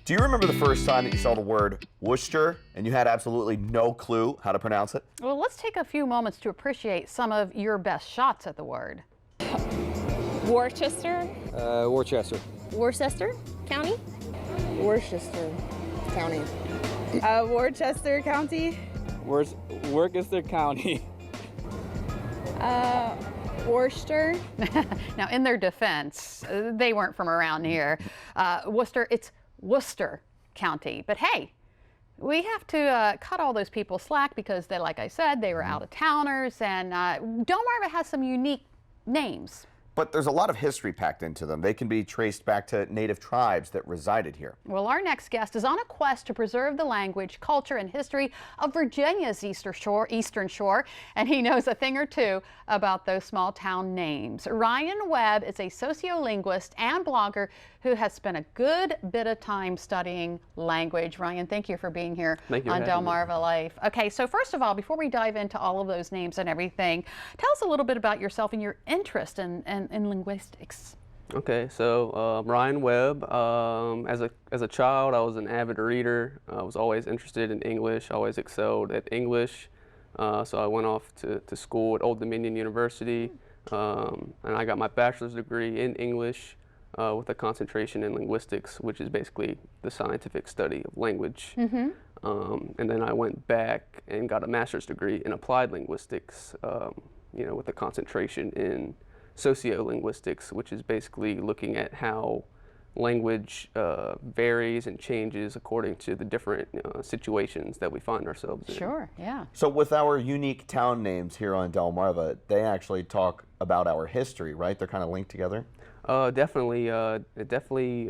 Do you remember the first time that you saw the word Worcester and you had absolutely no clue how to pronounce it? Well, let's take a few moments to appreciate some of your best shots at the word. Worcester, Worcester. Worcester County, Worcester County. Worcester County. Worcester County. Worcester. Now, in their defense, they weren't from around here. Worcester, it's Worcester County. But hey, we have to cut all those people slack because they, like I said, they were out-of-towners, and Delmarva has some unique names. But there's a lot of history packed into them. They can be traced back to native tribes that resided here. Well, our next guest is on a quest to preserve the language, culture, and history of Virginia's Eastern Shore, and he knows a thing or two about those small town names. Ryan Webb is a sociolinguist and blogger who has spent a good bit of time studying language. Ryan, thank you for being here on Delmarva Life. Okay, so first of all, before we dive into all of those names and everything, tell us a little bit about yourself and your interest in linguistics. Okay, so Ryan Webb. As a child, I was an avid reader. I was always interested in English. Always excelled at English. So I went off to school at Old Dominion University, and I got my bachelor's degree in English with a concentration in linguistics, which is basically the scientific study of language. And then I went back and got a master's degree in applied linguistics, with a concentration in sociolinguistics, which is basically looking at how language varies and changes according to the different situations that we find ourselves in. Sure, yeah. So with our unique town names here on Delmarva, they actually talk about our history, right? They're kind of linked together? Definitely. It definitely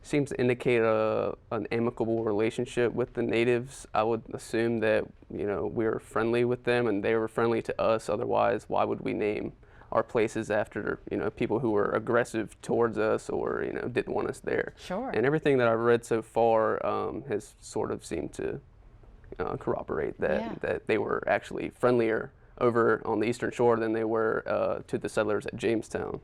seems to indicate an amicable relationship with the natives. I would assume that, we were friendly with them and they were friendly to us. Otherwise, why would we name our places after, people who were aggressive towards us or, didn't want us there? Sure. And everything that I've read so far has sort of seemed to corroborate that, that they were actually friendlier over on the Eastern Shore than they were to the settlers at Jamestown.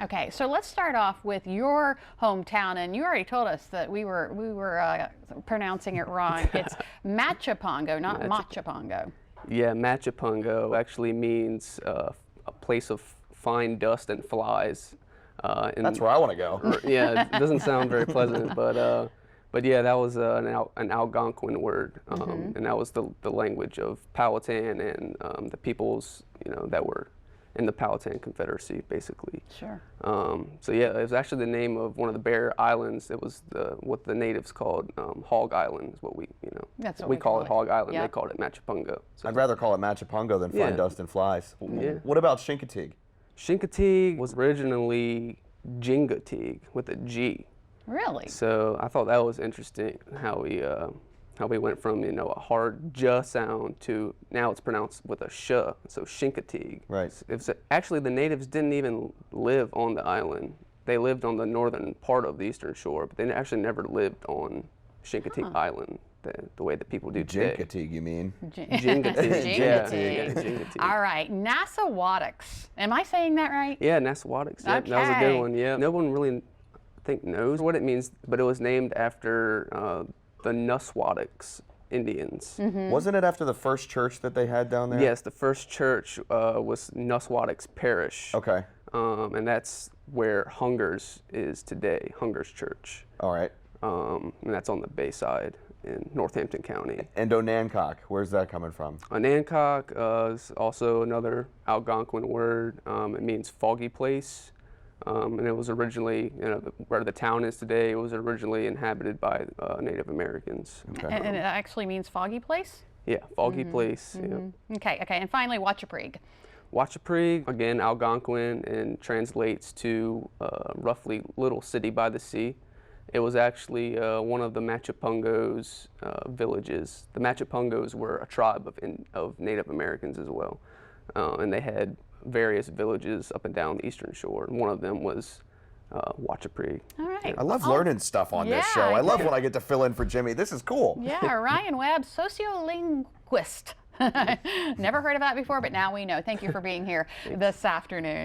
Okay, so let's start off with your hometown, and you already told us that we were pronouncing it wrong. It's Machipongo, not Machipongo. Yeah, Machipongo actually means a place of fine dust and flies. That's where I want to go. Yeah, it doesn't sound very pleasant, but yeah, that was an Algonquin word, and that was the language of Powhatan and the peoples, that were in the Powhatan Confederacy, basically. Sure. So yeah, it was actually the name of one of the Bear Islands. It was what the natives called Hog Island, is what we That's what we call it Hog Island. Yep. They called it Machipongo. So I'd rather call it Machipongo than Fine Dust and Flies. Yeah. What about Chincoteague? Chincoteague was originally Jingateague with a G. Really? So I thought that was interesting how we went from a hard j sound to now it's pronounced with a sh, so Chincoteague. Right. Actually, the natives didn't even live on the island. They lived on the northern part of the Eastern Shore, but they actually never lived on Chincoteague Island the way that people do today. Jincoteague, you mean? Jingateague. Yeah, Jingateague. All right, Nassawatix. Am I saying that right? Yeah, Nassawatix. Yep, that was a good one. Yeah. No one really, I think, knows what it means, but it was named after the Nuswatix Indians. Wasn't it after the first church that they had down there? Yes, the first church was Nuswatix Parish. Okay. And that's where Hungers is today, Hungers Church. All right. And that's on the Bayside in Northampton County. And Onancock, where's that coming from? Onancock is also another Algonquin word. It means foggy place. And it was originally, where the town is today, it was originally inhabited by Native Americans. Okay. And it actually means foggy place? Yeah, foggy place. Yeah. Okay, and finally, Wachapreague. Wachapreague, again, Algonquin, and translates to roughly little city by the sea. It was actually one of the Machipongo's villages. The Machipongos were a tribe of Native Americans as well, and they had various villages up and down the Eastern Shore. One of them was Wachapreague. All right. I love learning stuff on this show. I love when I get to fill in for Jimmy. This is cool. Yeah, Ryan Webb, sociolinguist. Never heard of that before, but now we know. Thank you for being here this afternoon.